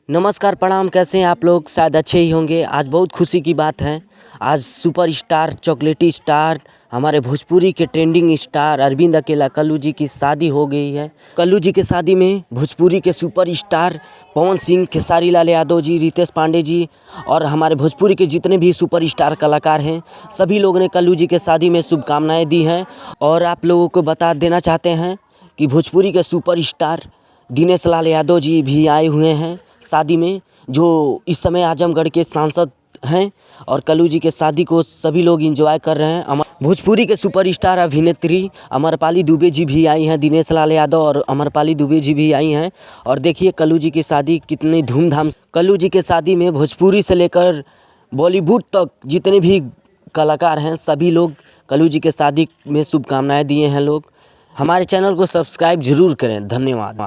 नमस्कार प्रणाम, कैसे हैं आप लोग? शायद अच्छे ही होंगे। आज बहुत खुशी की बात है। आज सुपरस्टार चॉकलेटी स्टार हमारे भोजपुरी के ट्रेंडिंग स्टार अरविंद अकेला कल्लू जी की शादी हो गई है। कल्लू जी के शादी में भोजपुरी के सुपरस्टार पवन सिंह, खेसारी लाल यादव जी, रितेश पांडे जी और हमारे भोजपुरी के जितने भी सुपरस्टार कलाकार हैं, सभी लोगों ने कल्लू जी के शादी में शुभकामनाएँ दी हैं। और आप लोगों को बता देना चाहते हैं कि भोजपुरी के सुपरस्टार दिनेश लाल यादव जी भी आए हुए हैं शादी में, जो इस समय आजमगढ़ के सांसद हैं। और कल्लू जी के शादी को सभी लोग एंजॉय कर रहे हैं। भोजपुरी के सुपरस्टार अभिनेत्री अमरपाली दुबे जी भी आई हैं। दिनेश लाल यादव और अमरपाली दुबे जी भी आई हैं। और देखिए कल्लू जी की शादी कितनी धूमधाम। कल्लू जी के शादी में भोजपुरी से लेकर बॉलीवुड तक जितने भी कलाकार हैं, सभी लोग कल्लू जी के शादी में शुभकामनाएँ दिए हैं। लोग हमारे चैनल को सब्सक्राइब जरूर करें। धन्यवाद।